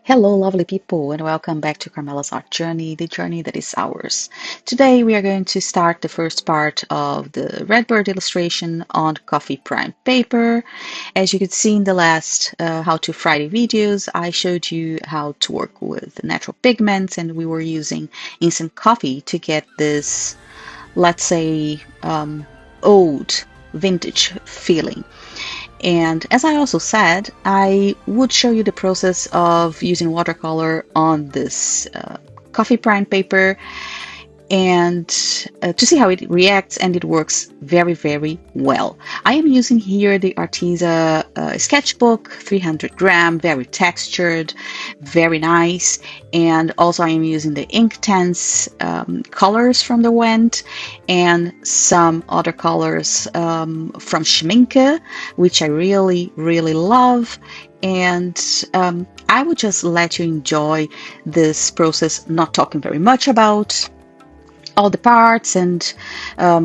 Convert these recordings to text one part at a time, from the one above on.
Hello, lovely people, and welcome back to Carmela's art journey, the journey that is ours. Today, we are going to start the first part of the Red Bird illustration on coffee prime paper. As you could see in the last How to Friday videos, I showed you how to work with natural pigments, and we were using instant coffee to get this, let's say, old vintage feeling. And as I also said, I would show you the process of using watercolor on this coffee prime paper and to see how it reacts, and it works very, very well. I am using here the Arteza sketchbook, 300 gram, very textured, very nice. And also I am using the Inktense colors from the Wendt and some other colors from Schminke, which I really, really love. And I would just let you enjoy this process, not talking very much about all the parts and a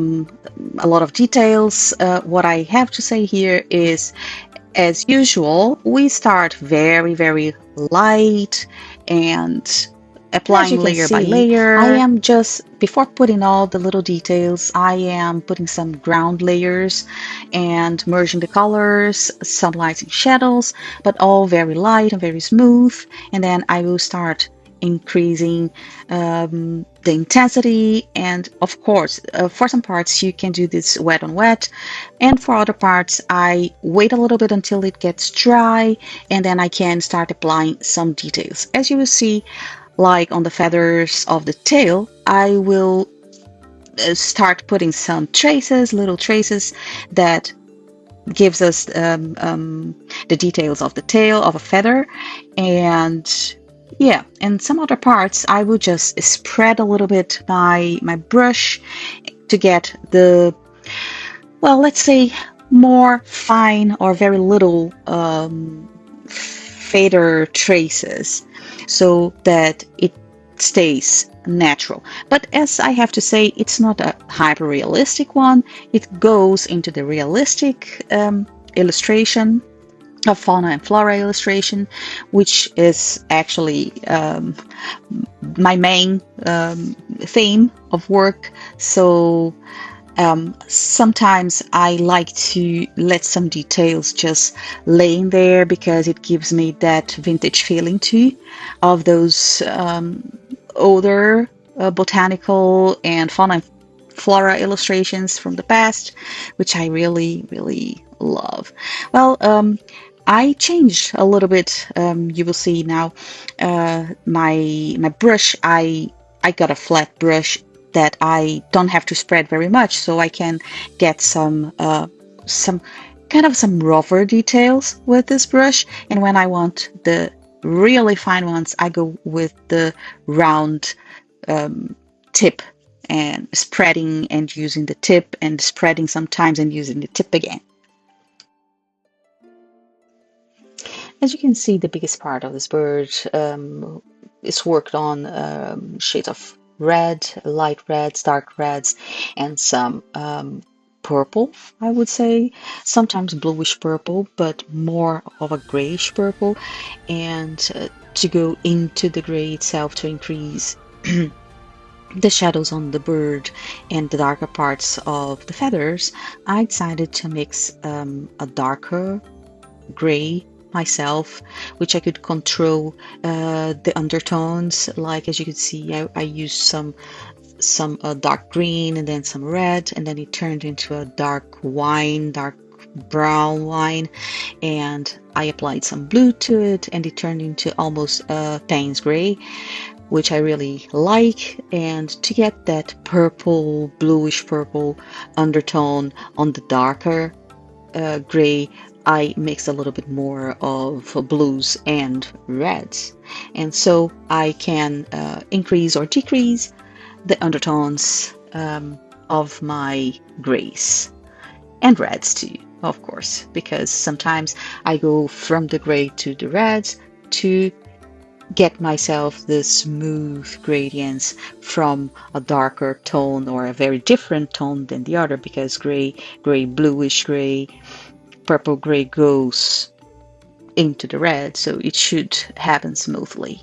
lot of details. What I have to say here is, as usual, we start very, very light and applying layer by layer. I am just, before putting all the little details, I am putting some ground layers and merging the colors, some lights and shadows, but all very light and very smooth. And then I will start increasing the intensity, and of course for some parts you can do this wet on wet, and for other parts I wait a little bit until it gets dry, and then I can start applying some details. As you will see, like on the feathers of the tail, I will start putting some traces, little traces that gives us the details of the tail of a feather. And yeah, and some other parts I will just spread a little bit my brush to get the, well, let's say more fine or very little fader traces, so that it stays natural. But as I have to say, it's not a hyper realistic one. It goes into the realistic illustration of fauna and flora illustration, which is actually my main theme of work. So sometimes I like to let some details just lay in there, because it gives me that vintage feeling too, of those older botanical and fauna and flora illustrations from the past, which I really, really love. Well, I changed a little bit. You will see now my brush. I got a flat brush that I don't have to spread very much, so I can get some kind of some rougher details with this brush. And when I want the really fine ones, I go with the round tip, and spreading and using the tip, and spreading sometimes and using the tip again. As you can see, the biggest part of this bird is worked on shades of red, light reds, dark reds, and some purple, I would say. Sometimes bluish purple, but more of a grayish purple. And to go into the gray itself, to increase the shadows on the bird and the darker parts of the feathers, I decided to mix a darker gray myself, which I could control the undertones. Like, as you can see, I used some dark green and then some red, and then it turned into a dark brown wine, and I applied some blue to it, and it turned into almost Payne's gray, which I really like. And to get that purple, bluish purple undertone on the darker gray, I mix a little bit more of blues and reds, and so I can increase or decrease the undertones of my grays and reds too, of course, because sometimes I go from the gray to the reds to get myself the smooth gradients from a darker tone or a very different tone than the other, because gray, bluish gray, purple gray goes into the red, so it should happen smoothly.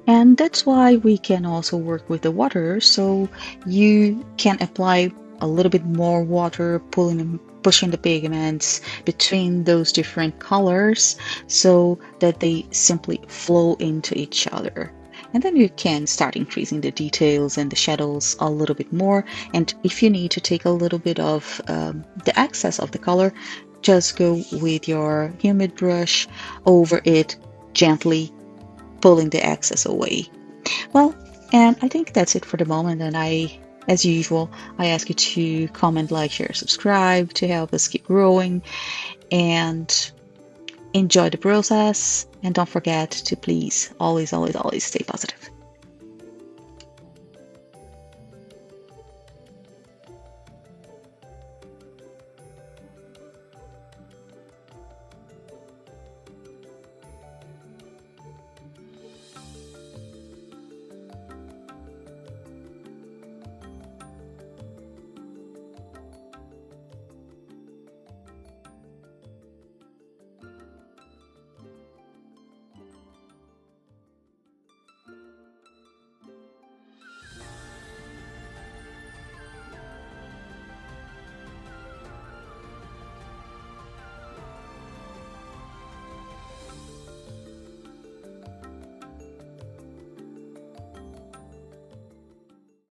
And that's why we can also work with the water, so you can apply a little bit more water, pulling and pushing the pigments between those different colors so that they simply flow into each other. And then you can start increasing the details and the shadows a little bit more. And if you need to take a little bit of the excess of the color, just go with your humid brush over it gently, pulling the excess away. Well, and I think that's it for the moment. And as usual, I ask you to comment, like, share, subscribe to help us keep growing, and enjoy the process. And don't forget to please always, always, always stay positive.